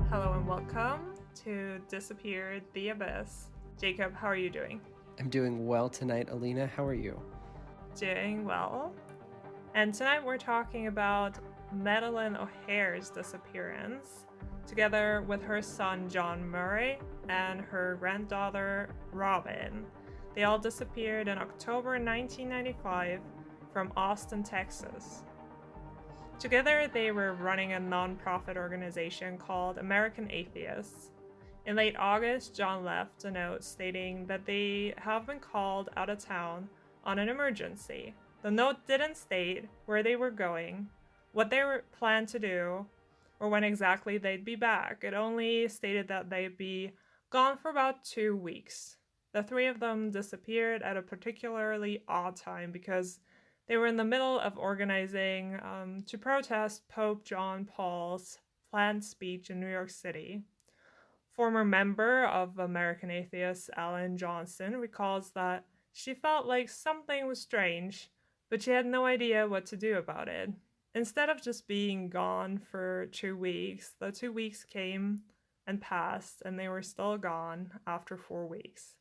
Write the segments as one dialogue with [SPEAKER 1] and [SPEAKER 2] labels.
[SPEAKER 1] Hello and welcome to Disappeared the Abyss. Jacob, how are you doing?
[SPEAKER 2] I'm doing well tonight, Alina. How are you?
[SPEAKER 1] Doing well. And tonight we're talking about Madalyn O'Hare's disappearance, together with her son John Murray and her granddaughter Robin. They all disappeared in October 1995 from Austin, Texas. Together, they were running a non-profit organization called American Atheists. In late August, John left a note stating that they have been called out of town on an emergency. The note didn't state where they were going, what they were planned to do, or when exactly they'd be back. It only stated that they'd be gone for about 2 weeks. The three of them disappeared at a particularly odd time because they were in the middle of organizing to protest Pope John Paul's planned speech in New York City. Former member of American Atheists Alan Johnson recalls that she felt like something was strange, but she had no idea what to do about it. Instead of just being gone for 2 weeks, the 2 weeks came and passed, and they were still gone after 4 weeks.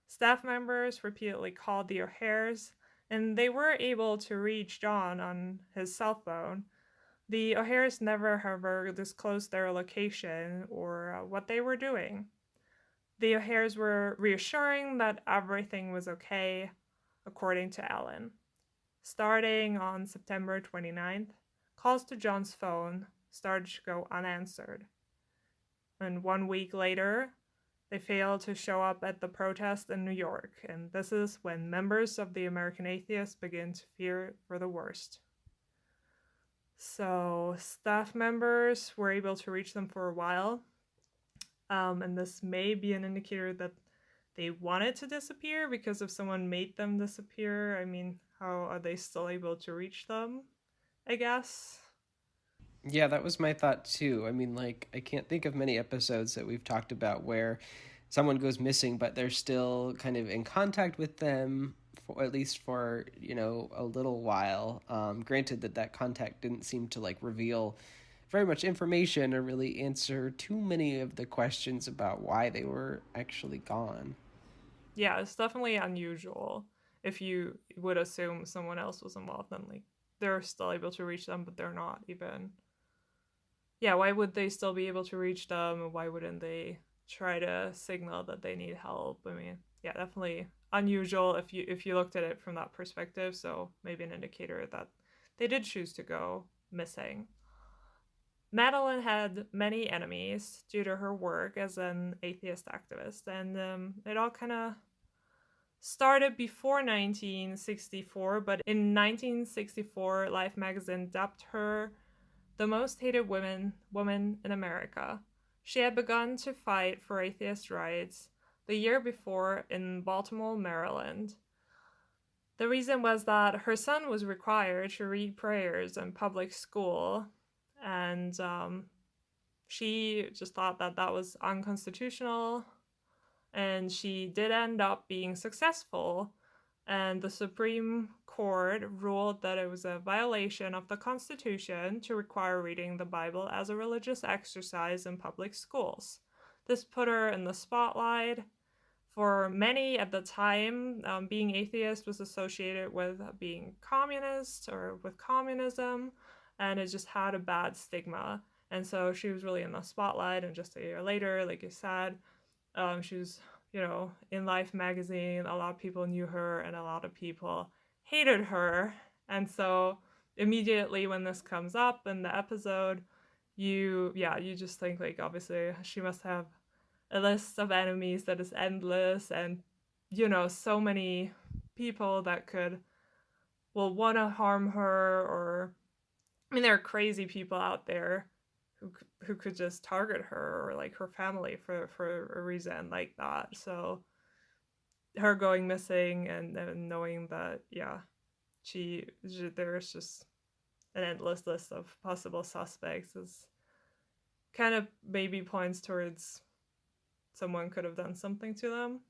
[SPEAKER 1] Staff members repeatedly called the O'Hares, and they were able to reach John on his cell phone. The O'Hares never, however, disclosed their location or what they were doing. The O'Hares were reassuring that everything was okay, according to Ellen. Starting on September 29th, calls to John's phone started to go unanswered. And 1 week later, they failed to show up at the protest in New York, and this is when members of the American Atheists begin to fear for the worst. So staff members were able to reach them for a while, and this may be an indicator that they wanted to disappear because if someone made them disappear, I mean, how are they still able to reach them, I guess?
[SPEAKER 2] Yeah, that was my thought too. I mean, I can't think of many episodes that we've talked about where someone goes missing, but they're still kind of in contact with them, for, at least for, a little while. Granted that contact didn't seem to, reveal very much information or really answer too many of the questions about why they were actually gone.
[SPEAKER 1] Yeah, it's definitely unusual if you would assume someone else was involved, then, they're still able to reach them, but they're not even. Yeah, why would they still be able to reach them? Why wouldn't they try to signal that they need help? I mean, yeah, definitely unusual if you looked at it from that perspective. So maybe an indicator that they did choose to go missing. Madalyn had many enemies due to her work as an atheist activist, and it all kind of started before 1964, but in 1964, Life magazine dubbed her the most hated woman in America. She had begun to fight for atheist rights the year before in Baltimore, Maryland. The reason was that her son was required to read prayers in public school, and she just thought that that was unconstitutional, and she did end up being successful, and the Supreme Court ruled that it was a violation of the Constitution to require reading the Bible as a religious exercise in public schools. This put her in the spotlight. For many at the time, being atheist was associated with being communist or with communism, and it just had a bad stigma. And so she was really in the spotlight, and just a year later, like you said, she was, in Life magazine. A lot of people knew her, and a lot of people hated her. And so immediately when this comes up in the episode, you just think, obviously she must have a list of enemies that is endless, and so many people that could want to harm her, or I mean, there are crazy people out there who could just target her or her family for a reason like that. So her going missing and knowing that there's just an endless list of possible suspects is kind of maybe points towards someone could have done something to them,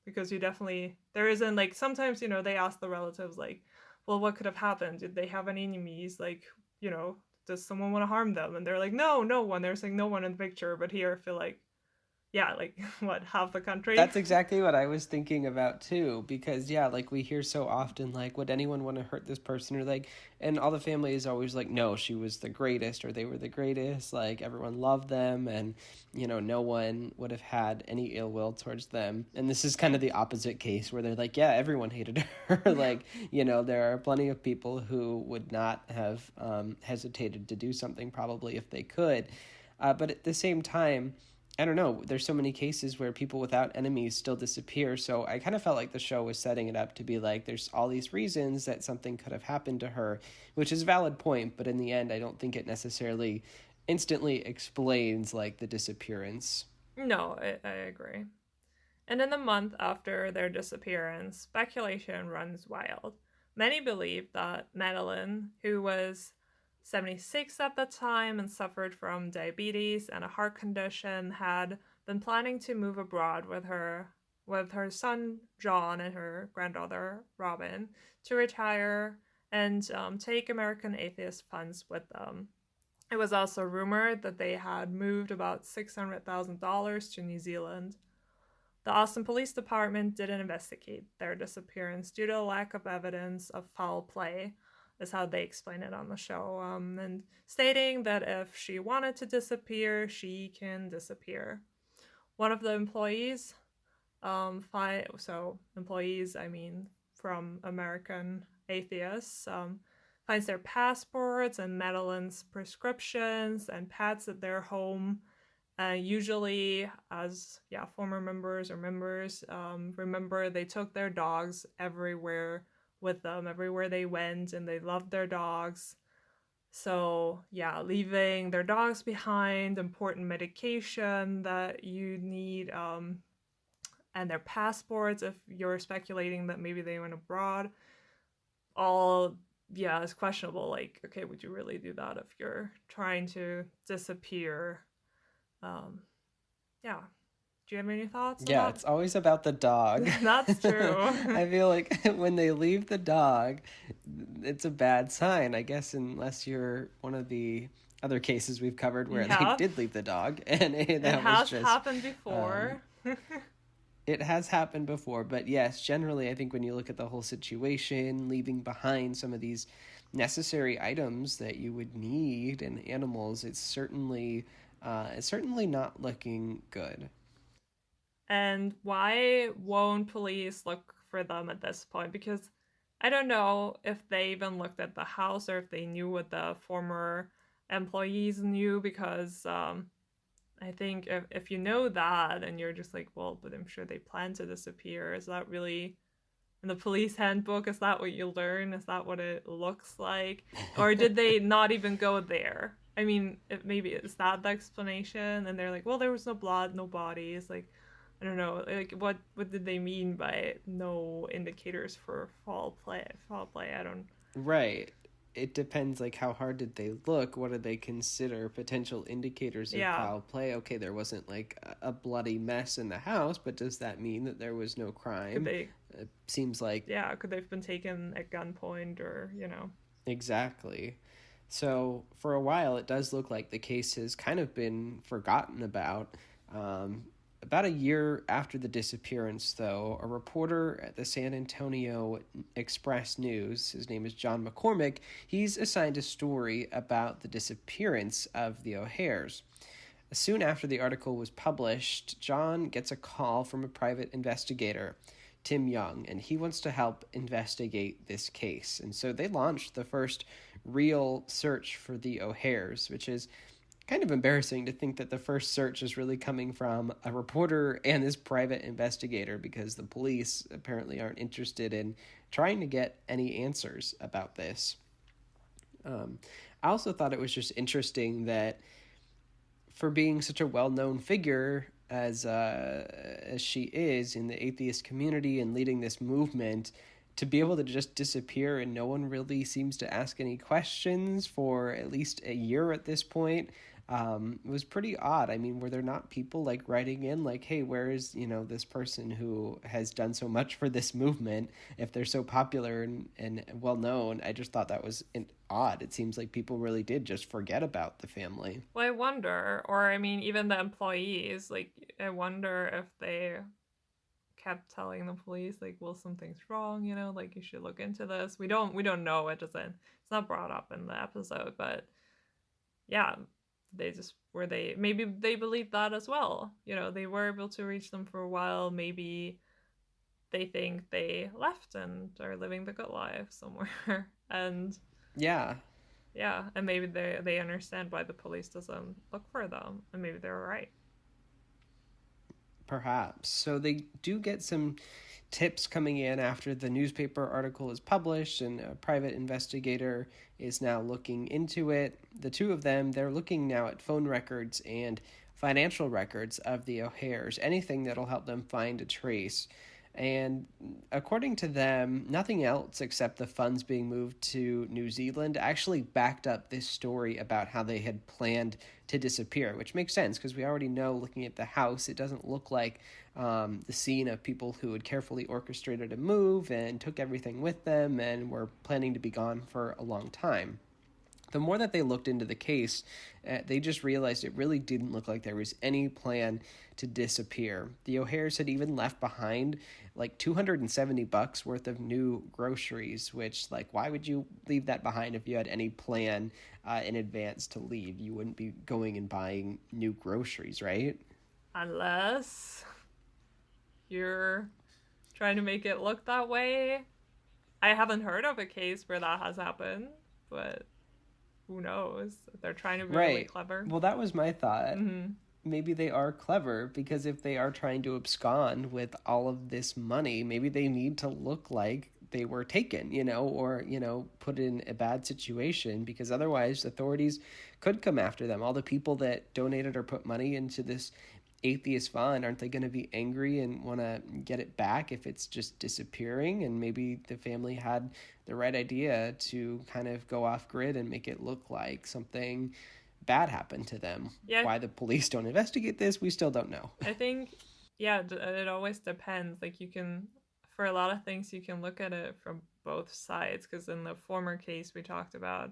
[SPEAKER 1] because there isn't sometimes they ask the relatives well, what could have happened, did they have any enemies, does someone want to harm them? And they're like, no, no one. They're saying no one in the picture, but here I feel like, yeah, like what, half the country?
[SPEAKER 2] That's exactly what I was thinking about too, because yeah, like we hear so often, like, would anyone want to hurt this person, or like, and all the family is always like, no, she was the greatest, or they were the greatest, like everyone loved them, and no one would have had any ill will towards them. And this is kind of the opposite case where they're like, yeah, everyone hated her. Like, there are plenty of people who would not have hesitated to do something probably if they could, but at the same time, I don't know, there's so many cases where people without enemies still disappear. So I kind of felt like the show was setting it up to be like, there's all these reasons that something could have happened to her, which is a valid point. But in the end, I don't think it necessarily instantly explains like the disappearance.
[SPEAKER 1] No, I agree. And in the month after their disappearance, speculation runs wild. Many believe that Madalyn, who was 76 at the time and suffered from diabetes and a heart condition, had been planning to move abroad with her son John and her granddaughter Robin to retire and take American Atheist funds with them. It was also rumored that they had moved about $600,000 to New Zealand. The Austin Police Department didn't investigate their disappearance due to a lack of evidence of foul play, is how they explain it on the show, and stating that if she wanted to disappear, she can disappear. One of the employees, employees, I mean, from American Atheists, finds their passports and Madalyn's prescriptions and pets at their home. Usually, as former members or members, remember they took their dogs everywhere with them, everywhere they went, and they loved their dogs. So leaving their dogs behind, important medication that you need, and their passports if you're speculating that maybe they went abroad, all it's questionable. Like, okay, would you really do that if you're trying to disappear? Do you have any thoughts?
[SPEAKER 2] Yeah, it's always about the dog.
[SPEAKER 1] That's true.
[SPEAKER 2] I feel like when they leave the dog, it's a bad sign, I guess, unless you're one of the other cases we've covered where they did leave the dog, and it
[SPEAKER 1] has happened before.
[SPEAKER 2] It has happened before, but yes, generally, I think when you look at the whole situation, leaving behind some of these necessary items that you would need in animals, it's certainly not looking good.
[SPEAKER 1] And why won't police look for them at this point? Because I don't know if they even looked at the house or if they knew what the former employees knew, because I think if you know that and you're just like, well, but I'm sure they plan to disappear, is that really in the police handbook? Is that what you learn? Is that what it looks like? Or did they not even go there? I mean, maybe is that the explanation? And they're like, well, there was no blood, no bodies. Like, I don't know. Like, what did they mean by no indicators for foul play? I don't.
[SPEAKER 2] Right. It depends, like, how hard did they look? What did they consider potential indicators of foul play? Okay, there wasn't, like, a bloody mess in the house, but does that mean that there was no crime? It seems like...
[SPEAKER 1] Yeah, could they have been taken at gunpoint or,
[SPEAKER 2] Exactly. So, for a while, it does look like the case has kind of been forgotten about. About a year after the disappearance, though, a reporter at the San Antonio Express-News, his name is John McCormick, he's assigned a story about the disappearance of the O'Hares. Soon after the article was published, John gets a call from a private investigator, Tim Young, and he wants to help investigate this case. And so they launched the first real search for the O'Hares, which is kind of embarrassing to think that the first search is really coming from a reporter and this private investigator, because the police apparently aren't interested in trying to get any answers about this. I also thought it was just interesting that for being such a well-known figure as she is in the atheist community and leading this movement, to be able to just disappear and no one really seems to ask any questions for at least a year at this point, It was pretty odd. I mean, were there not people like writing in like, hey, where is, this person who has done so much for this movement if they're so popular and well known? I just thought that was odd. It seems like people really did just forget about the family.
[SPEAKER 1] Well, I wonder, or I mean, even the employees, like, I wonder if they kept telling the police, like, well, something's wrong, like, you should look into this. We don't know. It's not brought up in the episode, but yeah, maybe they believed that as well. They were able to reach them for a while. Maybe they think they left and are living the good life somewhere. And
[SPEAKER 2] Yeah,
[SPEAKER 1] yeah, and maybe they understand why the police doesn't look for them, and maybe they're right.
[SPEAKER 2] perhaps. So they do get some tips coming in after the newspaper article is published, and a private investigator is now looking into it. The two of them, they're looking now at phone records and financial records of the O'Hares, anything that'll help them find a trace. And according to them, nothing else except the funds being moved to New Zealand actually backed up this story about how they had planned to disappear, which makes sense because we already know, looking at the house, it doesn't look like the scene of people who had carefully orchestrated a move and took everything with them and were planning to be gone for a long time. The more that they looked into the case, they just realized it really didn't look like there was any plan to disappear. The O'Hares had even left behind like $270 worth of new groceries, which, like, why would you leave that behind if you had any plan in advance to leave? You wouldn't be going and buying new groceries, right?
[SPEAKER 1] Unless you're trying to make it look that way. I haven't heard of a case where that has happened, but who knows? They're trying to be really
[SPEAKER 2] Right.
[SPEAKER 1] clever.
[SPEAKER 2] Well, that was my thought.
[SPEAKER 1] Mm-hmm.
[SPEAKER 2] Maybe they are clever, because if they are trying to abscond with all of this money, maybe they need to look like they were taken, or, put in a bad situation, because otherwise authorities could come after them. All the people that donated or put money into this atheist fund, aren't they going to be angry and want to get it back if it's just disappearing? And maybe the family had the right idea to kind of go off grid and make it look like something bad happened to them.
[SPEAKER 1] Yeah.
[SPEAKER 2] Why the police don't investigate this, we still don't know.
[SPEAKER 1] I think, yeah, it always depends. Like, for a lot of things, you can look at it from both sides. Because in the former case we talked about,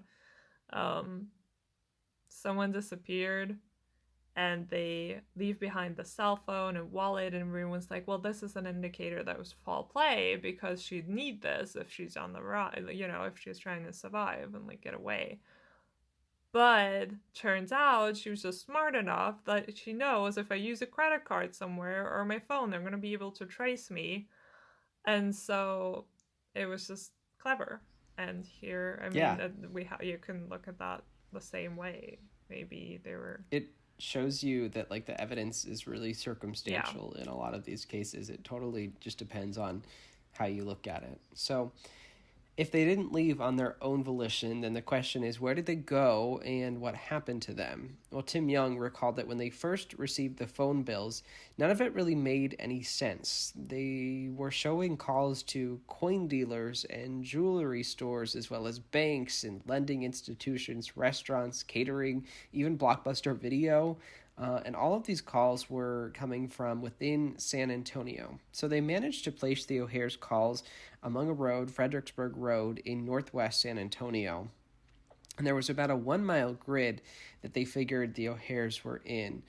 [SPEAKER 1] someone disappeared and they leave behind the cell phone and wallet, and everyone's like, well, this is an indicator that was foul play because she'd need this if she's on the run, if she's trying to survive and, like, get away. But turns out she was just smart enough that she knows, if I use a credit card somewhere or my phone, they're going to be able to trace me. And so it was just clever. And here, I mean,
[SPEAKER 2] Yeah,
[SPEAKER 1] you can look at that the same way. Maybe they were...
[SPEAKER 2] it shows you that, like, the evidence is really
[SPEAKER 1] Yeah.
[SPEAKER 2] circumstantial in a lot of these cases. It totally just depends on how you look at it. So if they didn't leave on their own volition, then the question is, where did they go and what happened to them? Well, Tim Young recalled that when they first received the phone bills, none of it really made any sense. They were showing calls to coin dealers and jewelry stores, as well as banks and lending institutions, restaurants, catering, even Blockbuster Video. And all of these calls were coming from within San Antonio. So they managed to place the O'Hare's calls along a road, Fredericksburg Road, in northwest San Antonio. And there was about a 1 mile grid that they figured the O'Hare's were in.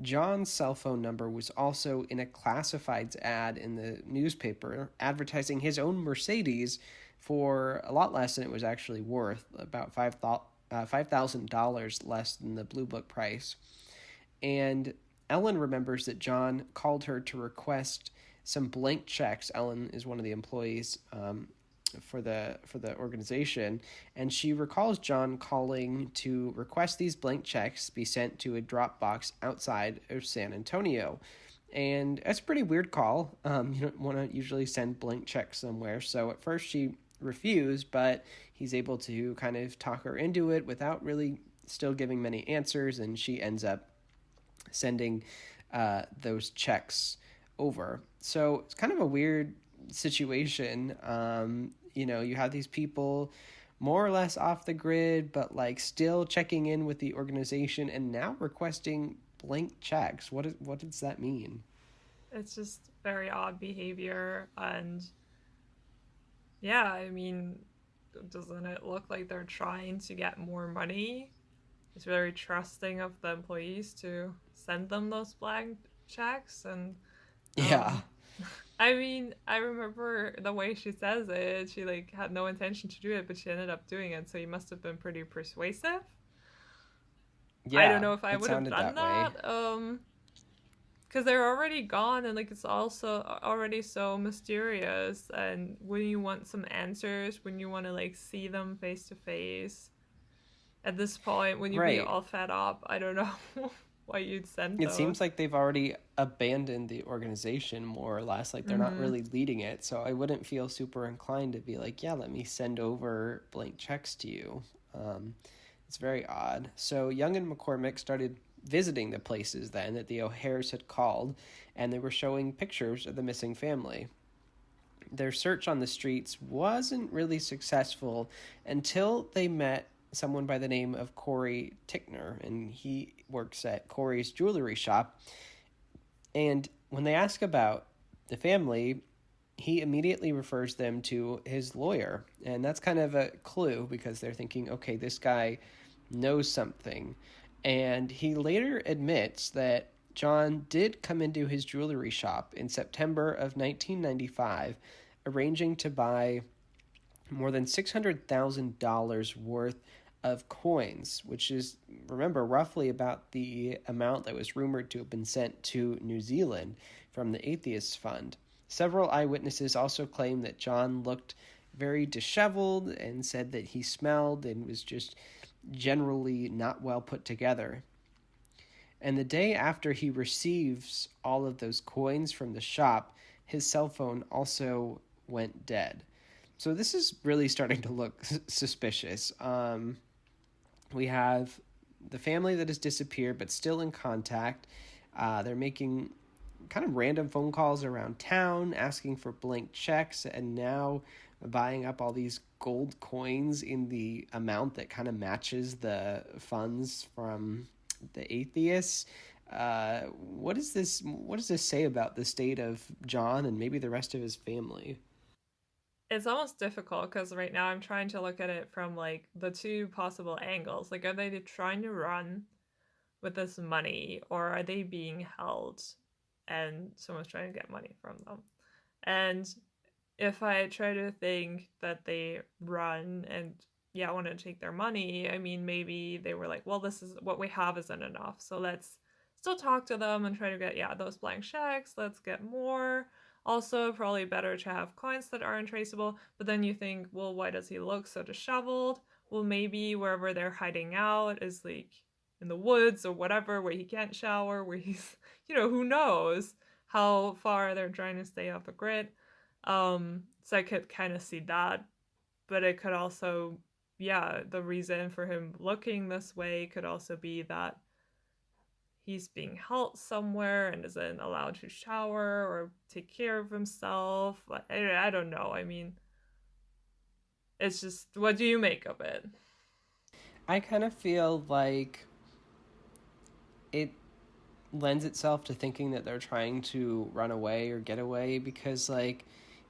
[SPEAKER 2] John's cell phone number was also in a classifieds ad in the newspaper, advertising his own Mercedes for a lot less than it was actually worth, about $5,000 less than the Blue Book price. And Ellen remembers that John called her to request some blank checks. Ellen is one of the employees for the organization, and she recalls John calling to request these blank checks be sent to a drop box outside of San Antonio. And that's a pretty weird call. You don't want to usually send blank checks somewhere. So at first she refused, but he's able to kind of talk her into it without really still giving many answers, and she ends up sending those checks over. So it's kind of a weird situation. You have these people more or less off the grid, but like still checking in with the organization and now requesting blank checks. What does that mean?
[SPEAKER 1] It's just very odd behavior. And yeah, I mean, doesn't it look like they're trying to get more money? It's very trusting of the employees to send them those blank checks. And
[SPEAKER 2] Yeah.
[SPEAKER 1] um I mean, I remember the way she says it. She like had no intention to do it, but she ended up doing it. So you must have been pretty persuasive. I don't
[SPEAKER 2] Yeah,
[SPEAKER 1] know if I
[SPEAKER 2] it
[SPEAKER 1] would have
[SPEAKER 2] sounded
[SPEAKER 1] done
[SPEAKER 2] that way.
[SPEAKER 1] that. Because they're already gone, and like it's also already so mysterious. And when you want some answers, when you want to like see them face to face, at this point, when you be
[SPEAKER 2] Right.
[SPEAKER 1] all fed up, I don't know why you'd send
[SPEAKER 2] It
[SPEAKER 1] those.
[SPEAKER 2] seems like they've already abandoned the organization more or less. Like they're not
[SPEAKER 1] Mm-hmm.
[SPEAKER 2] really leading it. So I wouldn't feel super inclined to be like, yeah, let me send over blank checks to you. Um, it's very odd. So Young and McCormick started visiting the places then that the O'Hares had called, and they were showing pictures of the missing family. Their search on the streets wasn't really successful until they met someone by the name of Corey Tickner, and he works at Corey's jewelry shop. And when they ask about the family, he immediately refers them to his lawyer. And that's kind of a clue because they're thinking, okay, this guy knows something. And he later admits that John did come into his jewelry shop in September of 1995, arranging to buy more than $600,000 worth of coins, which is, remember, roughly about the amount that was rumored to have been sent to New Zealand from the Atheist Fund. Several eyewitnesses also claim that John looked very disheveled and said that he smelled and was just generally not well put together. And the day after he receives all of those coins from the shop, his cell phone also went dead. So this is really starting to look suspicious. We have the family that has disappeared but still in contact. They're making kind of random phone calls around town asking for blank checks and now buying up all these gold coins in the amount that kind of matches the funds from the atheists. What does this say about the state of John and maybe the rest of his family?
[SPEAKER 1] It's almost difficult because right now I'm trying to look at it from like the two possible angles. Like, are they trying to run with this money, or are they being held and someone's trying to get money from them? And if I try to think that they run and yeah, want to take their money, I mean, maybe they were like, well, this is what we have isn't enough. So let's still talk to them and try to get, yeah, those blank checks. Let's get more. Also, probably better to have coins that aren't traceable. But then you think, well, why does he look so disheveled? Well, maybe wherever they're hiding out is like in the woods or whatever, where he can't shower, where he's, who knows how far they're trying to stay off the grid. So I could kind of see that, but it could also, yeah, the reason for him looking this way could also be that he's being held somewhere and isn't allowed to shower or take care of himself. I don't know. I mean, it's just, what do you make of it?
[SPEAKER 2] I kind of feel like it lends itself to thinking that they're trying to run away or get away because like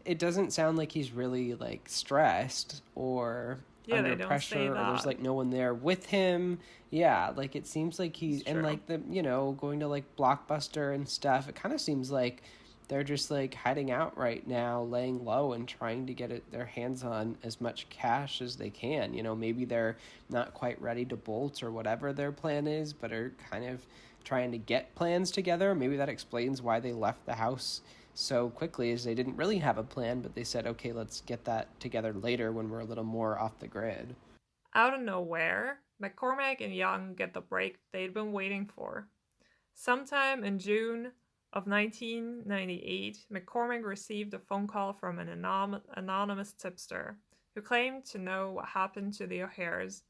[SPEAKER 2] it doesn't sound like he's really like stressed or
[SPEAKER 1] Yeah,
[SPEAKER 2] under
[SPEAKER 1] they don't say
[SPEAKER 2] pressure or there's
[SPEAKER 1] that.
[SPEAKER 2] like no one there with him. Yeah, like it seems like
[SPEAKER 1] It's
[SPEAKER 2] he's and
[SPEAKER 1] true.
[SPEAKER 2] like the going to like Blockbuster and stuff. It kind of seems like they're just like hiding out right now, laying low and trying to get their hands on as much cash as they can. Maybe they're not quite ready to bolt or whatever their plan is, but are kind of trying to get plans together. Maybe that explains why they left the house so quickly, is they didn't really have a plan, but they said, okay, let's get that together later when we're a little more off the grid.
[SPEAKER 1] Out of nowhere, McCormack and Young get the break they'd been waiting for. Sometime in June of 1998, McCormick received a phone call from an anonymous tipster who claimed to know what happened to the O'Hares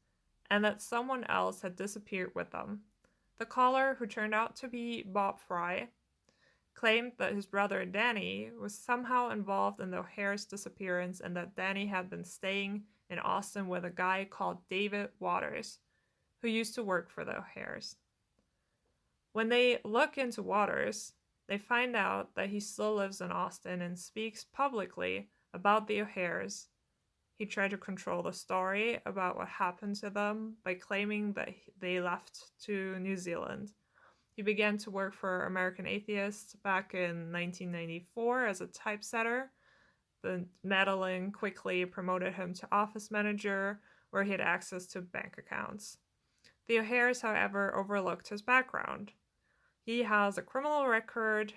[SPEAKER 1] and that someone else had disappeared with them. The caller, who turned out to be Bob Fry, claimed that his brother Danny was somehow involved in the O'Hare's disappearance and that Danny had been staying in Austin with a guy called David Waters, who used to work for the O'Hares. When they look into Waters, they find out that he still lives in Austin and speaks publicly about the O'Hares. He tried to control the story about what happened to them by claiming that they left to New Zealand. He began to work for American Atheist back in 1994 as a typesetter. The Madalyn quickly promoted him to office manager, where he had access to bank accounts. The O'Hares, however, overlooked his background. He has a criminal record,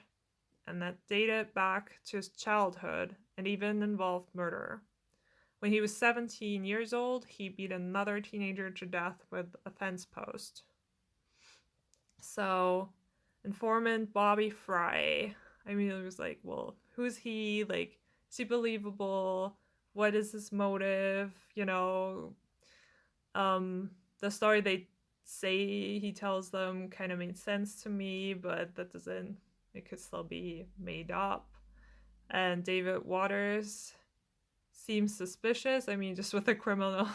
[SPEAKER 1] and that dated back to his childhood and even involved murder. When he was 17 years old, he beat another teenager to death with a fence post. So, informant Bobby Fry, I mean, it was like, well, who's he? Like, is he believable? What is his motive? You know, the story they say he tells them kind of made sense to me, but that doesn't, it could still be made up. And David Waters seems suspicious. I mean, just with a criminal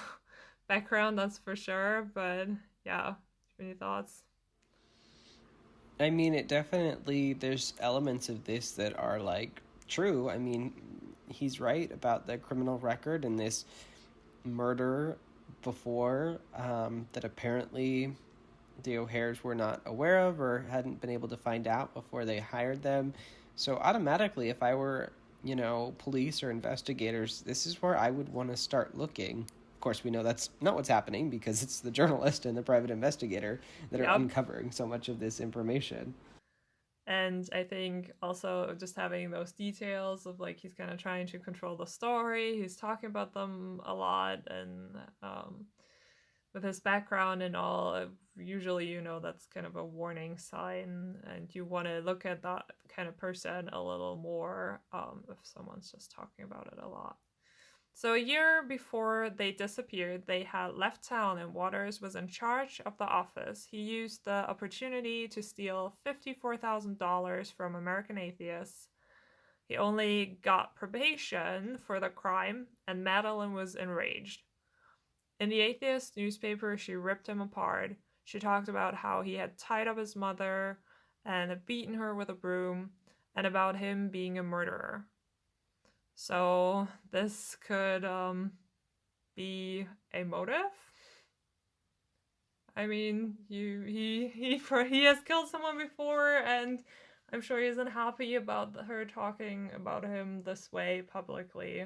[SPEAKER 1] background, that's for sure. But yeah, any thoughts?
[SPEAKER 2] I mean, it definitely, there's elements of this that are like true. I mean, he's right about the criminal record and this murder before that apparently the O'Hares were not aware of or hadn't been able to find out before they hired them. So automatically, if I were, police or investigators, this is where I would want to start looking. Of course, we know that's not what's happening because it's the journalist and the private investigator that are uncovering so much of this information.
[SPEAKER 1] And I think also just having those details of like he's kind of trying to control the story, he's talking about them a lot, and with his background and all, usually that's kind of a warning sign, and you want to look at that kind of person a little more if someone's just talking about it a lot. So a year before they disappeared, they had left town and Waters was in charge of the office. He used the opportunity to steal $54,000 from American Atheists. He only got probation for the crime, and Madalyn was enraged. In the Atheist newspaper, she ripped him apart. She talked about how he had tied up his mother and had beaten her with a broom, and about him being a murderer. So this could be a motive. I mean, he has killed someone before, and I'm sure he isn't happy about her talking about him this way publicly.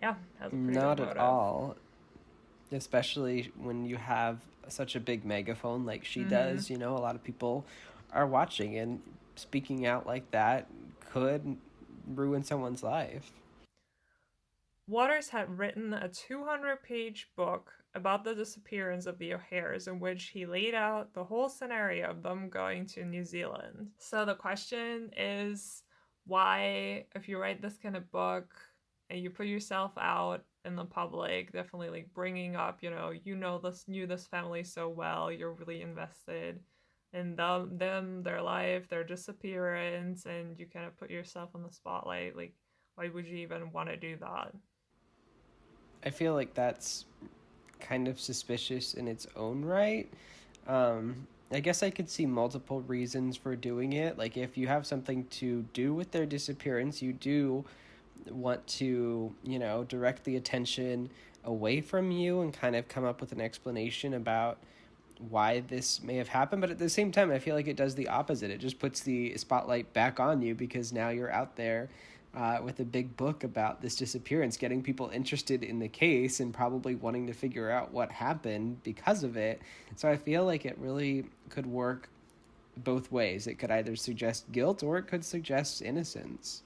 [SPEAKER 1] Yeah, has a pretty
[SPEAKER 2] Not
[SPEAKER 1] good
[SPEAKER 2] at
[SPEAKER 1] motive.
[SPEAKER 2] all. Especially when you have such a big megaphone like she does, a lot of people are watching, and speaking out like that could ruin someone's life.
[SPEAKER 1] Waters had written a 200-page book about the disappearance of the O'Hares, in which he laid out the whole scenario of them going to New Zealand. So the question is, why, if you write this kind of book and you put yourself out in the public, definitely like bringing up, knew this family so well, you're really invested in them, their life, their disappearance, and you kind of put yourself on the spotlight, like, why would you even want to do that?
[SPEAKER 2] I feel like that's kind of suspicious in its own right. I guess I could see multiple reasons for doing it. Like, if you have something to do with their disappearance, you do want to, direct the attention away from you and kind of come up with an explanation about why this may have happened. But at the same time, I feel like it does the opposite. It just puts the spotlight back on you because now you're out there with a big book about this disappearance, getting people interested in the case and probably wanting to figure out what happened because of it. So I feel like it really could work both ways. It could either suggest guilt or it could suggest innocence.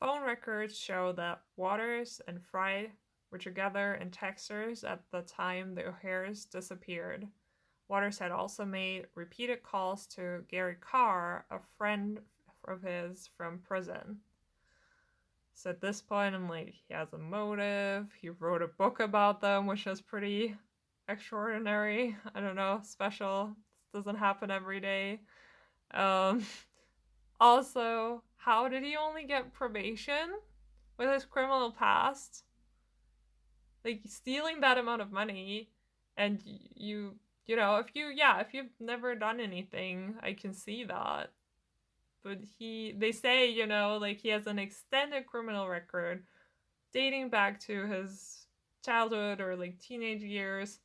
[SPEAKER 1] Phone records show that Waters and Fry were together in Texas at the time the O'Hares disappeared. Waters had also made repeated calls to Gary Carr, a friend of his from prison. So at this point, I'm like, he has a motive. He wrote a book about them, which is pretty extraordinary. I don't know, special. This doesn't happen every day. Also, how did he only get probation with his criminal past? like stealing that amount of money, and if you've never done anything, I can see that. But they say, like he has an extended criminal record dating back to his childhood or like teenage years.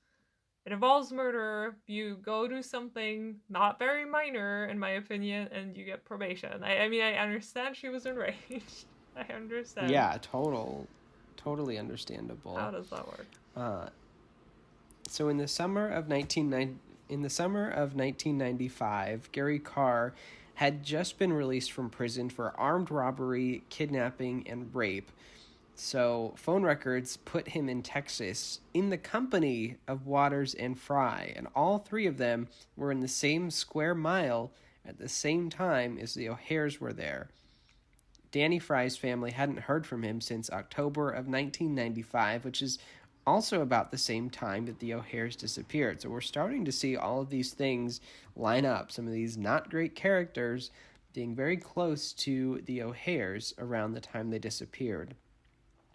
[SPEAKER 1] It involves murder. You go do something not very minor, in my opinion, and you get probation. I mean, I understand she was enraged. I understand.
[SPEAKER 2] Yeah, totally understandable.
[SPEAKER 1] How does that work?
[SPEAKER 2] Uh, so in the summer of 1995, Gary Carr had just been released from prison for armed robbery, kidnapping, and rape. So phone records put him in Texas in the company of Waters and Fry, and all three of them were in the same square mile at the same time as the O'Hares were there. Danny Fry's family hadn't heard from him since October of 1995, which is also about the same time that the O'Hares disappeared. So we're starting to see all of these things line up. Some of these not great characters being very close to the O'Hares around the time they disappeared.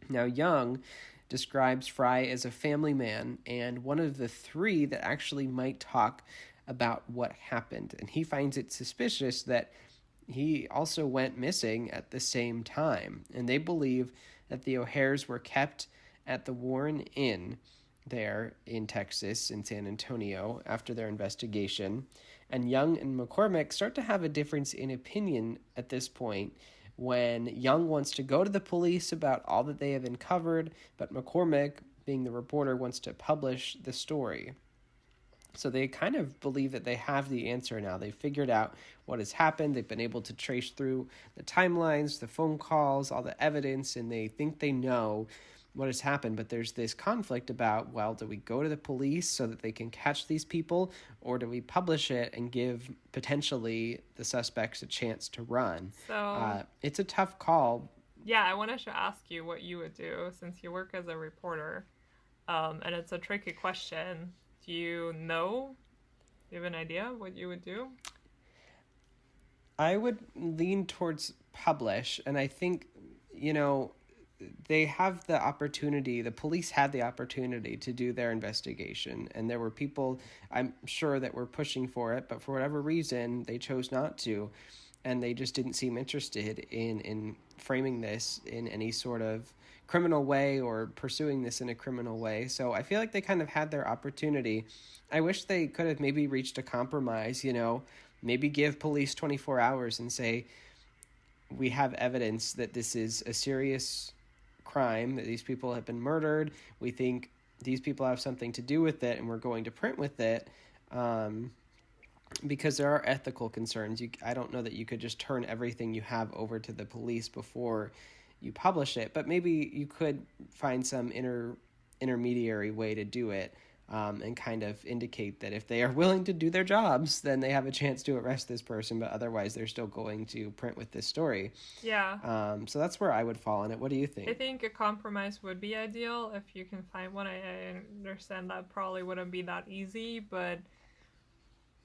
[SPEAKER 2] Now, Young describes Fry as a family man and one of the three that actually might talk about what happened. And he finds it suspicious that he also went missing at the same time. And they believe that the O'Hares were kept at the Warren Inn there in Texas, in San Antonio, after their investigation. And Young and McCormick start to have a difference in opinion at this point, when Young wants to go to the police about all that they have uncovered, but McCormick, being the reporter, wants to publish the story. So they kind of believe that they have the answer now. They've figured out what has happened. They've been able to trace through the timelines, the phone calls, all the evidence, and they think they know what has happened. But there's this conflict about, well, do we go to the police so that they can catch these people, or do we publish it and give potentially the suspects a chance to run?
[SPEAKER 1] So
[SPEAKER 2] it's a tough call.
[SPEAKER 1] yeah, I wanted to ask you what you would do since you work as a reporter, and it's a tricky question. Do you know? Do you have an idea what you would do?
[SPEAKER 2] I would lean towards publish, and I think, they have the opportunity, the police had the opportunity to do their investigation, and there were people, I'm sure, that were pushing for it, but for whatever reason, they chose not to, and they just didn't seem interested in framing this in any sort of criminal way or pursuing this in a criminal way. So I feel like they kind of had their opportunity. I wish they could have maybe reached a compromise, maybe give police 24 hours and say, we have evidence that this is a serious crime, that these people have been murdered. We think these people have something to do with it, and we're going to print with it, because there are ethical concerns. I don't know that you could just turn everything you have over to the police before you publish it, but maybe you could find some intermediary way to do it, and kind of indicate that if they are willing to do their jobs, then they have a chance to arrest this person, but otherwise they're still going to print with this story.
[SPEAKER 1] Yeah.
[SPEAKER 2] So that's where I would fall on it. What do you think?
[SPEAKER 1] I think a compromise would be ideal if you can find one. I understand that probably wouldn't be that easy, but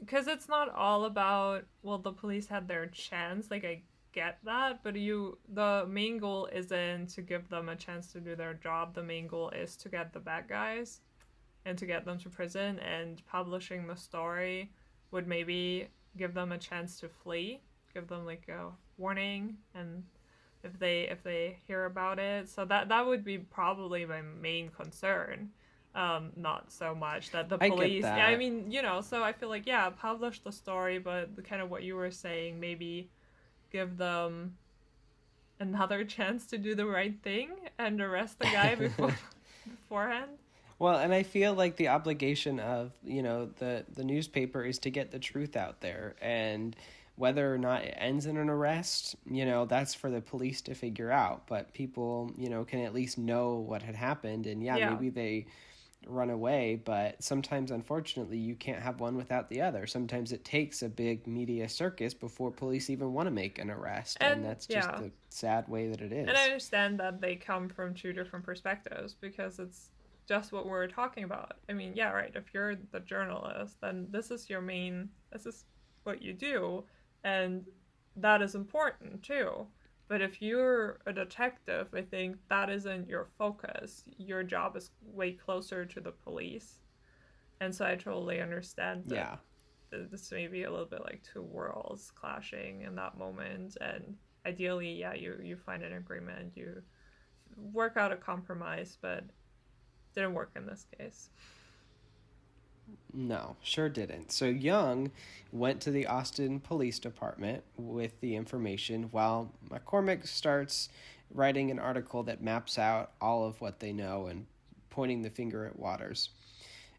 [SPEAKER 1] because it's not all about, well, the police had their chance, like I get that, but the main goal isn't to give them a chance to do their job. The main goal is to get the bad guys and to get them to prison, and publishing the story would maybe give them a chance to flee, give them like a warning, and if they hear about it. So that would be probably my main concern. Not so much that the police,
[SPEAKER 2] I get that.
[SPEAKER 1] yeah, I mean, so I feel like, yeah, publish the story, but the kind of what you were saying, maybe give them another chance to do the right thing and arrest the guy beforehand.
[SPEAKER 2] Well, and I feel like the obligation of, the newspaper is to get the truth out there, and whether or not it ends in an arrest, that's for the police to figure out, but people, can at least know what had happened, and maybe they run away, but sometimes, unfortunately, you can't have one without the other. Sometimes it takes a big media circus before police even want to make an arrest, and that's just the sad way that it is.
[SPEAKER 1] And I understand that they come from two different perspectives, because it's just what we're talking about. I mean, yeah, right, if you're the journalist, then this is what you do, and that is important too. But if you're a detective, I think that isn't your focus. Your job is way closer to the police. And so I totally understand that
[SPEAKER 2] Yeah.
[SPEAKER 1] this may be a little bit like two worlds clashing in that moment. And ideally, yeah, you find an agreement, you work out a compromise, but didn't work in this case.
[SPEAKER 2] No, sure didn't. So Young went to the Austin Police Department with the information while McCormick starts writing an article that maps out all of what they know and pointing the finger at Waters.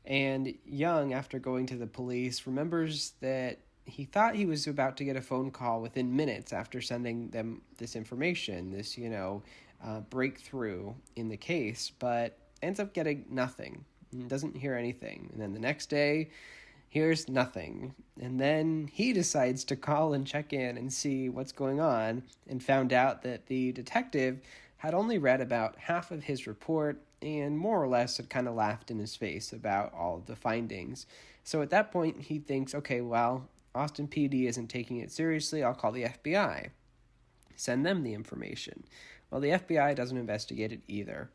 [SPEAKER 2] And Young, after going to the police, remembers that he thought he was about to get a phone call within minutes after sending them this information, this, breakthrough in the case, but ends up getting nothing. Doesn't hear anything. And then the next day, hears nothing. And then he decides to call and check in and see what's going on, and found out that the detective had only read about half of his report and more or less had kind of laughed in his face about all of the findings. So at that point, he thinks, okay, well, Austin PD isn't taking it seriously. I'll call the FBI. Send them the information. Well, the FBI doesn't investigate it either.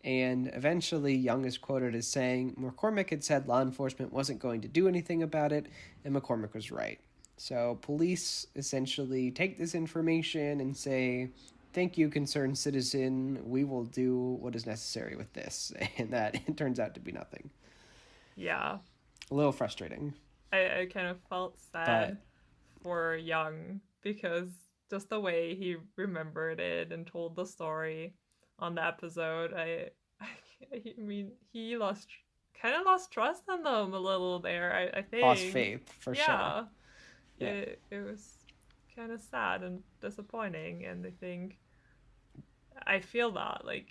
[SPEAKER 2] And eventually, Young is quoted as saying McCormick had said law enforcement wasn't going to do anything about it, and McCormick was right. So police essentially take this information and say, thank you, concerned citizen, we will do what is necessary with this. And that it turns out to be nothing.
[SPEAKER 1] Yeah.
[SPEAKER 2] A little frustrating.
[SPEAKER 1] I kind of felt sad for Young because just the way he remembered it and told the story on the episode, I mean, he kind of lost trust in them a little there. I think
[SPEAKER 2] Lost faith for sure.
[SPEAKER 1] Yeah, it was kind of sad and disappointing, and I feel that like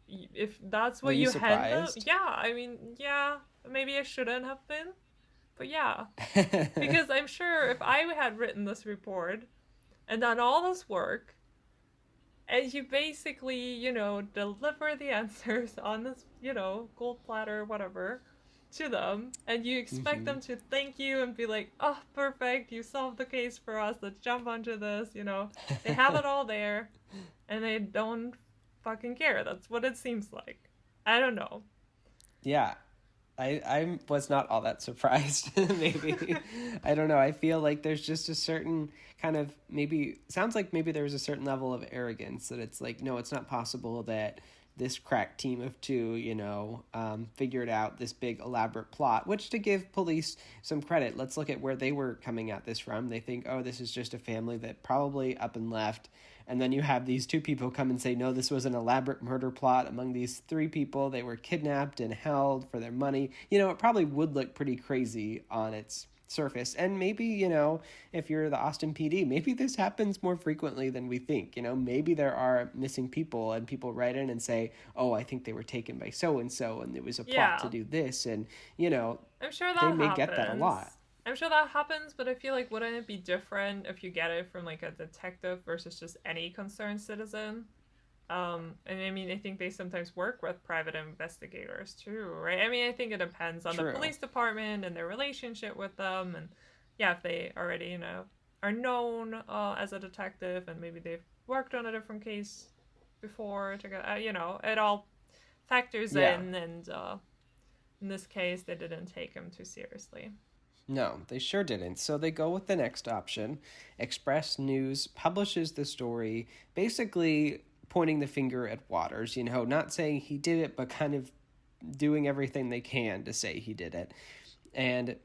[SPEAKER 1] if that's what
[SPEAKER 2] Were you
[SPEAKER 1] handle,
[SPEAKER 2] surprised?
[SPEAKER 1] yeah, I mean, yeah, maybe I shouldn't have been, but yeah, because I'm sure if I had written this report and done all this work and you basically, deliver the answers on this, gold platter, whatever, to them, and you expect them to thank you and be like, oh, perfect, you solved the case for us, let's jump onto this, they have it all there, and they don't fucking care. That's what it seems like. I don't know.
[SPEAKER 2] Yeah. I was not all that surprised, maybe. I don't know. I feel like there's just a certain kind of sounds like maybe there's a certain level of arrogance that it's like, no, it's not possible that this crack team of two, figured out this big elaborate plot, which, to give police some credit, let's look at where they were coming at this from. They think, oh, this is just a family that probably up and left. And then you have these two people come and say, no, this was an elaborate murder plot among these three people. They were kidnapped and held for their money. It probably would look pretty crazy on its surface. And maybe, if you're the Austin PD, maybe this happens more frequently than we think. Maybe there are missing people and people write in and say, oh, I think they were taken by so-and-so and it was a plot to do this. And,
[SPEAKER 1] I'm sure that
[SPEAKER 2] they may get that a lot.
[SPEAKER 1] I'm sure that happens, but I feel like wouldn't it be different if you get it from like a detective versus just any concerned citizen? And I mean, I think they sometimes work with private investigators too, right? I mean, I think it depends on the police department and their relationship with them, and yeah, if they already, are known as a detective and maybe they've worked on a different case before together, it all factors in, and in this case, they didn't take him too seriously.
[SPEAKER 2] No, they sure didn't. So they go with the next option. Express News publishes the story, basically pointing the finger at Waters, not saying he did it, but kind of doing everything they can to say he did it. And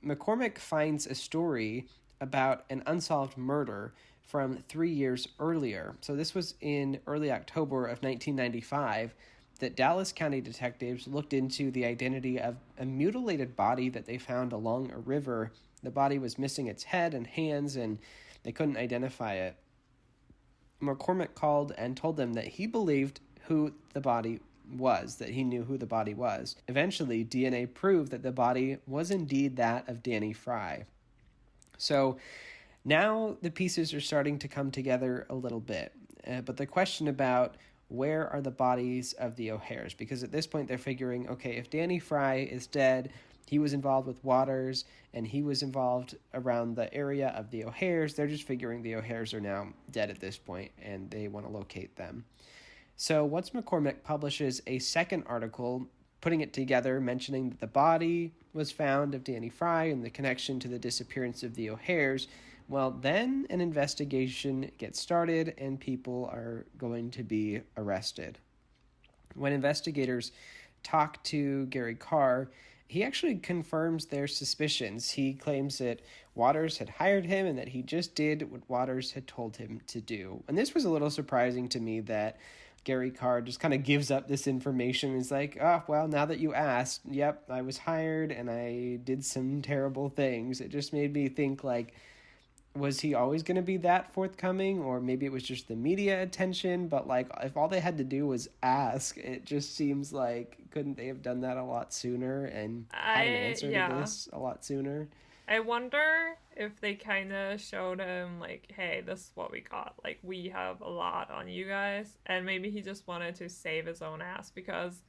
[SPEAKER 2] McCormick finds a story about an unsolved murder from 3 years earlier. So this was in early October of 1995. That Dallas County detectives looked into the identity of a mutilated body that they found along a river. The body was missing its head and hands, and they couldn't identify it. McCormick called and told them that he believed who the body was, that he knew who the body was. Eventually, DNA proved that the body was indeed that of Danny Fry. So now the pieces are starting to come together a little bit. But the question about where are the bodies of the O'Hares? Because at this point they're figuring, okay, if Danny Fry is dead, he was involved with Waters, and he was involved around the area of the O'Hares. They're just figuring the O'Hares are now dead at this point, and they want to locate them. So once McCormick publishes a second article, putting it together, mentioning that the body was found of Danny Fry and the connection to the disappearance of the O'Hares, well, then an investigation gets started and people are going to be arrested. When investigators talk to Gary Carr, he actually confirms their suspicions. He claims that Waters had hired him and that he just did what Waters had told him to do. And this was a little surprising to me that Gary Carr just kind of gives up this information. He's like, oh, well, now that you asked, yep, I was hired and I did some terrible things. It just made me think, like, was he always going to be that forthcoming? Or maybe it was just the media attention. But, like, if all they had to do was ask, it just seems like, couldn't they have done that a lot sooner and had an answer to this a lot sooner?
[SPEAKER 1] I wonder if they kind of showed him, like, hey, this is what we got. Like, we have a lot on you guys. And maybe he just wanted to save his own ass, because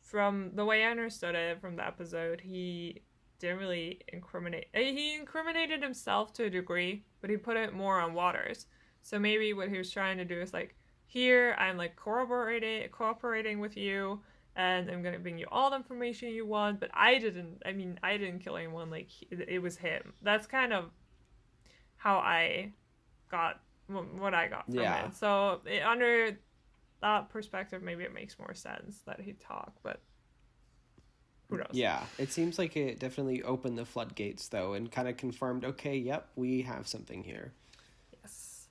[SPEAKER 1] from the way I understood it from the episode, he didn't really incriminate. He incriminated himself to a degree, but he put it more on Waters. So maybe what he was trying to do is, like, here, I'm, like, cooperating with you, and I'm gonna bring you all the information you want, but I didn't kill anyone, like, it was him. That's kind of how I got, what I got from it. So, under that perspective, maybe it makes more sense that he'd talk, but who knows?
[SPEAKER 2] Yeah, it seems like it definitely opened the floodgates, though, and kind of confirmed, okay, yep, we have something here.
[SPEAKER 1] Yes.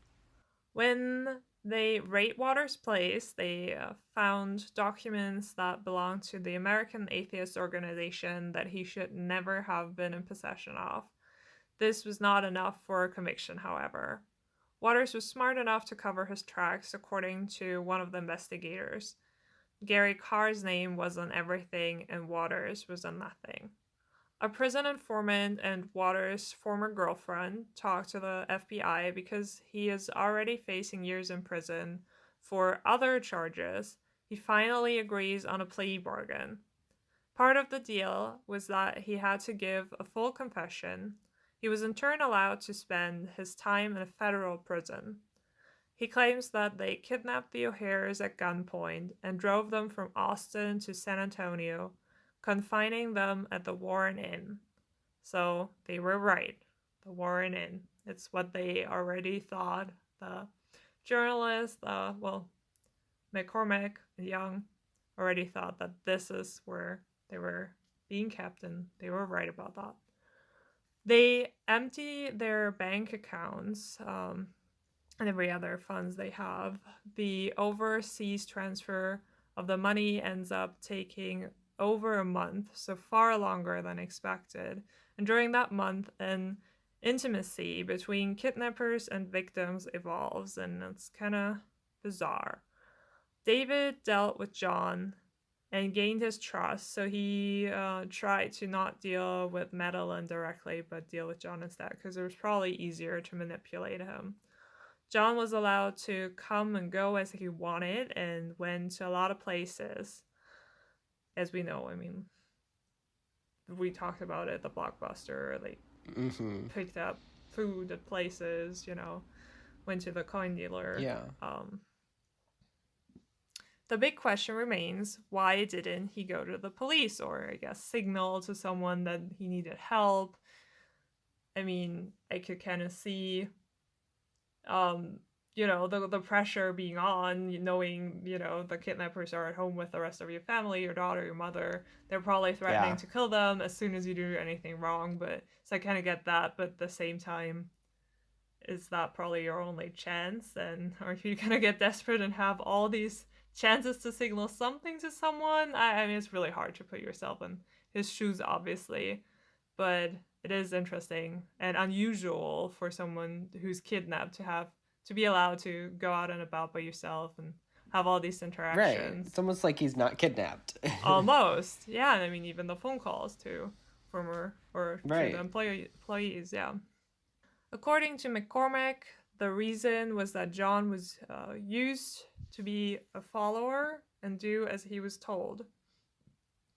[SPEAKER 1] When they raid Waters' place, they found documents that belonged to the American Atheist Organization that he should never have been in possession of. This was not enough for a conviction, however. Waters was smart enough to cover his tracks, according to one of the investigators. Gary Carr's name was on everything, and Waters was on nothing. A prison informant and Waters' former girlfriend talked to the FBI because he is already facing years in prison for other charges. He finally agrees on a plea bargain. Part of the deal was that he had to give a full confession. He was in turn allowed to spend his time in a federal prison. He claims that they kidnapped the O'Hares at gunpoint and drove them from Austin to San Antonio, confining them at the Warren Inn. So they were right. The Warren Inn. It's what they already thought. The journalists, McCormick and Young already thought that this is where they were being kept, and they were right about that. They empty their bank accounts and every other funds they have. The overseas transfer of the money ends up taking over a month, so far longer than expected. And during that month, an intimacy between kidnappers and victims evolves, and it's kind of bizarre. David dealt with John and gained his trust, so he tried to not deal with Madalyn directly, but deal with John instead, because it was probably easier to manipulate him. John was allowed to come and go as he wanted and went to a lot of places. As we know, I mean, we talked about it, the Blockbuster, like, picked up food at places, went to the coin dealer.
[SPEAKER 2] Yeah.
[SPEAKER 1] The big question remains, why didn't he go to the police, or I guess signal to someone that he needed help? I mean, I could kind of see the pressure being on, knowing, the kidnappers are at home with the rest of your family, your daughter, your mother. They're probably threatening to kill them as soon as you do anything wrong. But so I kind of get that. But at the same time, is that probably your only chance? And are you going to get desperate and have all these chances to signal something to someone? I mean, it's really hard to put yourself in his shoes, obviously. But it is interesting and unusual for someone who's kidnapped to be allowed to go out and about by yourself and have all these interactions.
[SPEAKER 2] Right. It's almost like he's not kidnapped.
[SPEAKER 1] Almost. Yeah. And I mean, even the phone calls to former or to the employees. Yeah. According to McCormick, the reason was that John was used to be a follower and do as he was told.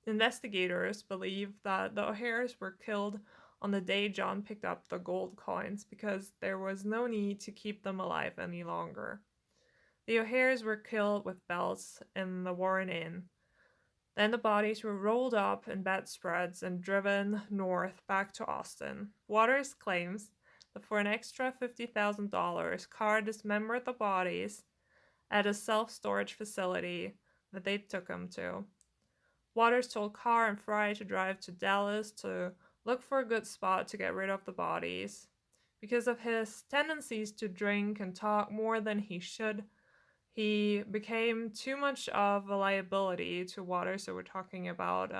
[SPEAKER 1] Investigators believe that the O'Hares were killed on the day John picked up the gold coins because there was no need to keep them alive any longer. The O'Hares were killed with belts in the Warren Inn. Then the bodies were rolled up in bedspreads and driven north back to Austin. Waters claims that for an extra $50,000, Carr dismembered the bodies at a self-storage facility that they took him to. Waters told Carr and Fry to drive to Dallas to look for a good spot to get rid of the bodies. Because of his tendencies to drink and talk more than he should, he became too much of a liability to Waters. So we're talking about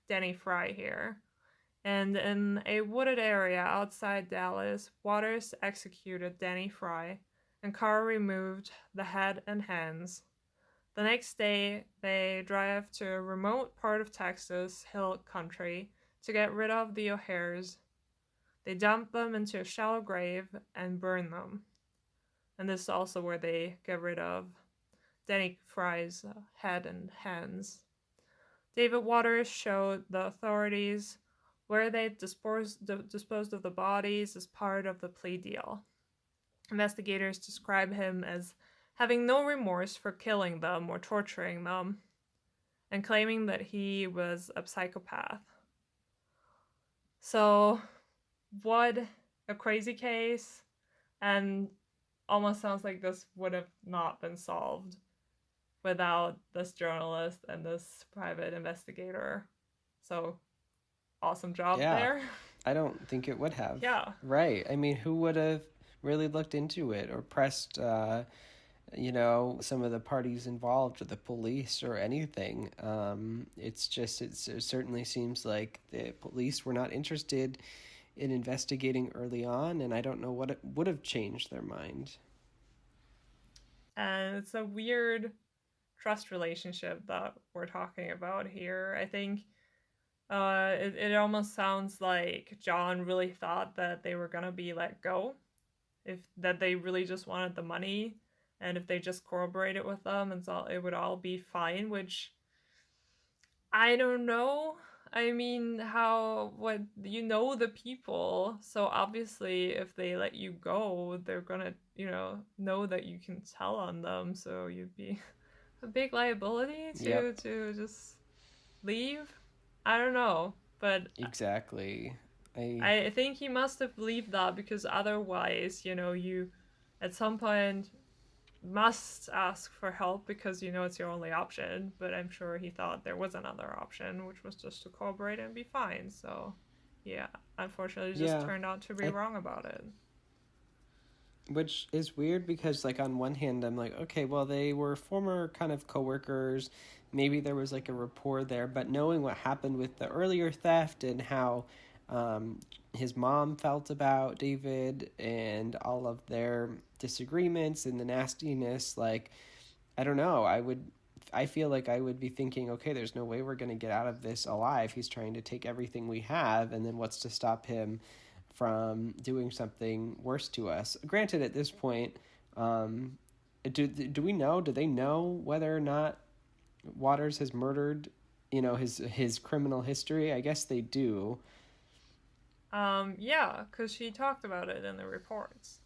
[SPEAKER 1] Danny Fry here. And in a wooded area outside Dallas, Waters executed Danny Fry, and Carr removed the head and hands. The next day, they drive to a remote part of Texas, hill country, to get rid of the O'Hares. They dump them into a shallow grave and burn them. And this is also where they get rid of Danny Fry's head and hands. David Waters showed the authorities where they disposed of the bodies as part of the plea deal. Investigators describe him as having no remorse for killing them or torturing them, and claiming that he was a psychopath. So, what a crazy case, and almost sounds like this would have not been solved without this journalist and this private investigator. So, awesome job there.
[SPEAKER 2] I don't think it would have.
[SPEAKER 1] Yeah.
[SPEAKER 2] Right. I mean, who would have really looked into it or pressed, some of the parties involved or the police or anything? It certainly seems like the police were not interested in investigating early on, and I don't know what it would have changed their mind.
[SPEAKER 1] And it's a weird trust relationship that we're talking about here. I think it almost sounds like John really thought that they were gonna be let go, that they really just wanted the money, and if they just corroborated with them, it would all be fine. Which I don't know. I mean, the people, so obviously if they let you go, they're gonna, know that you can tell on them, so you'd be a big liability to just leave. I don't know, but
[SPEAKER 2] exactly.
[SPEAKER 1] I think he must have believed that, because otherwise, you at some point must ask for help because it's your only option. But I'm sure he thought there was another option, which was just to cooperate and be fine. So yeah, unfortunately just turned out to be wrong about it.
[SPEAKER 2] Which is weird because, like, on one hand I'm like, okay, well, they were former kind of coworkers, maybe there was like a rapport there, but knowing what happened with the earlier theft and how his mom felt about David and all of their disagreements and the nastiness, like, I don't know, I feel like I would be thinking, okay, there's no way we're going to get out of this alive. He's trying to take everything we have, and then what's to stop him from doing something worse to us? Granted, at this point, do we know, do they know whether or not Waters has murdered, his criminal history? I guess they do.
[SPEAKER 1] Yeah, because she talked about it in the reports.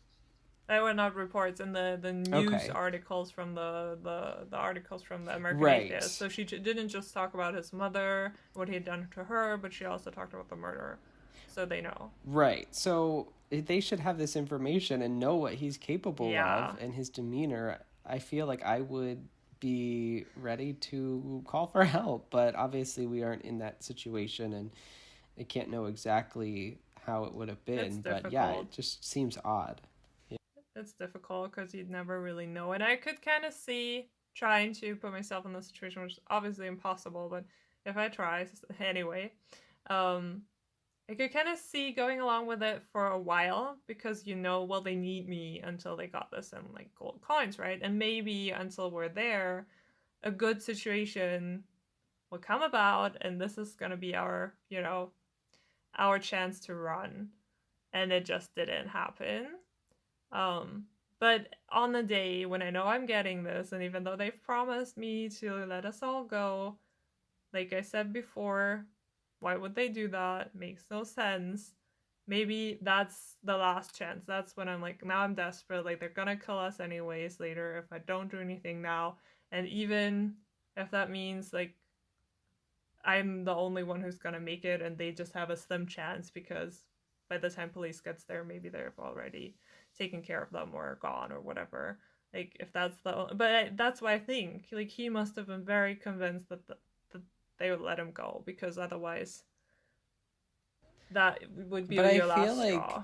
[SPEAKER 1] Well, not reports, in the news articles from the articles from the American Atheist. So she didn't just talk about his mother, what he had done to her, but she also talked about the murder. So they know. Right.
[SPEAKER 2] So they should have this information and know what he's capable of and his demeanor. I feel like I would be ready to call for help, but obviously we aren't in that situation, and I can't know exactly how it would have been. But yeah, it just seems odd.
[SPEAKER 1] It's difficult because you'd never really know. And I could kind of see trying to put myself in this situation, which is obviously impossible, but if I try anyway, I could kind of see going along with it for a while because, well, they need me until they got this in, like, gold coins, right? And maybe until we're there, a good situation will come about, and this is going to be our, our chance to run. And it just didn't happen. But on the day when I know I'm getting this, and even though they've promised me to let us all go, Like I said before, why would they do that? Makes no sense. Maybe that's the last chance. That's when I'm like, now I'm desperate. Like, they're gonna kill us anyways later if I don't do anything now. And even if that means, like, I'm the only one who's gonna make it and they just have a slim chance because by the time police gets there, maybe they've already taken care of them or gone or whatever. Like, if that's that's why I think, like, he must have been very convinced that they would let him go, because otherwise that would be
[SPEAKER 2] But I
[SPEAKER 1] your
[SPEAKER 2] feel
[SPEAKER 1] last
[SPEAKER 2] like
[SPEAKER 1] straw,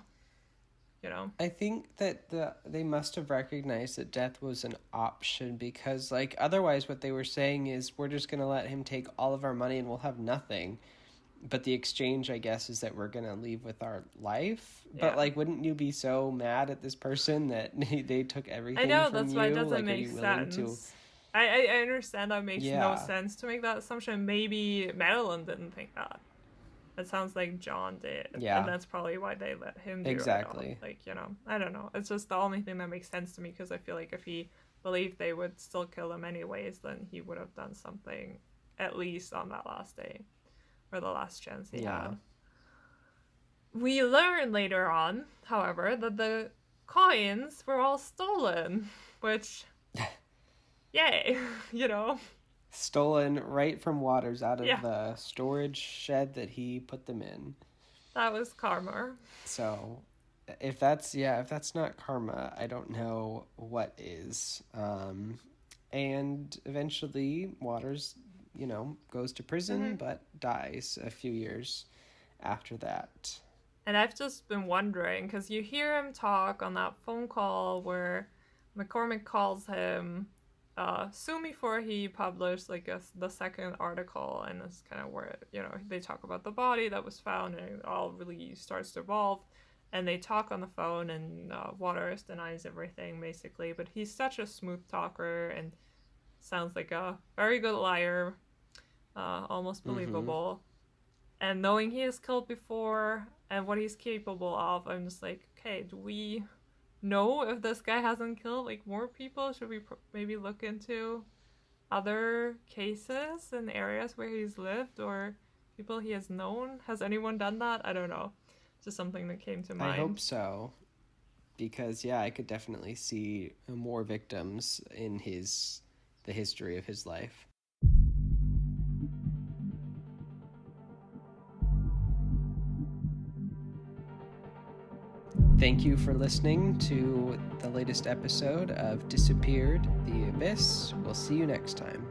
[SPEAKER 1] you know?
[SPEAKER 2] I think that they must have recognized that death was an option, because like otherwise what they were saying is we're just going to let him take all of our money and we'll have nothing. But the exchange, I guess, is that we're going to leave with our life.
[SPEAKER 1] Yeah.
[SPEAKER 2] But like, wouldn't you be so mad at this person that they took everything
[SPEAKER 1] I know,
[SPEAKER 2] from
[SPEAKER 1] that's
[SPEAKER 2] you?
[SPEAKER 1] why it doesn't
[SPEAKER 2] like,
[SPEAKER 1] make
[SPEAKER 2] are you willing
[SPEAKER 1] sense.
[SPEAKER 2] to...
[SPEAKER 1] I understand that makes no
[SPEAKER 2] Yeah.
[SPEAKER 1] sense to make that assumption. Maybe Madalyn didn't think that. It sounds like John did.
[SPEAKER 2] Yeah.
[SPEAKER 1] And that's probably why they let him do
[SPEAKER 2] Exactly.
[SPEAKER 1] it all. Like, you know, I don't know. It's just the only thing that makes sense to me, because I feel like if he believed they would still kill him anyways, then he would have done something at least on that last day, or the last chance he had. We learn later on, however, that the coins were all stolen, which, yay, you know.
[SPEAKER 2] Stolen right from Waters out of
[SPEAKER 1] Yeah.
[SPEAKER 2] the storage shed that he put them in.
[SPEAKER 1] That was karma.
[SPEAKER 2] So if that's not karma, I don't know what is. And eventually Waters, you know, goes to prison, but dies a few years after that.
[SPEAKER 1] And I've just been wondering, because you hear him talk on that phone call where McCormick calls him soon before he published like the second article, and it's kind of where, you know, they talk about the body that was found and it all really starts to evolve, and they talk on the phone, and Waters denies everything basically, but he's such a smooth talker and sounds like a very good liar, almost believable. And knowing he has killed before and what he's capable of, I'm just like, okay, do we know if this guy hasn't killed like more people? Should we maybe look into other cases in areas where he's lived or people he has known? Has anyone done that? I don't know. It's just something that came to mind.
[SPEAKER 2] I hope so, because yeah, I could definitely see more victims in the history of his life. Thank you for listening to the latest episode of Disappeared, The Abyss. We'll see you next time.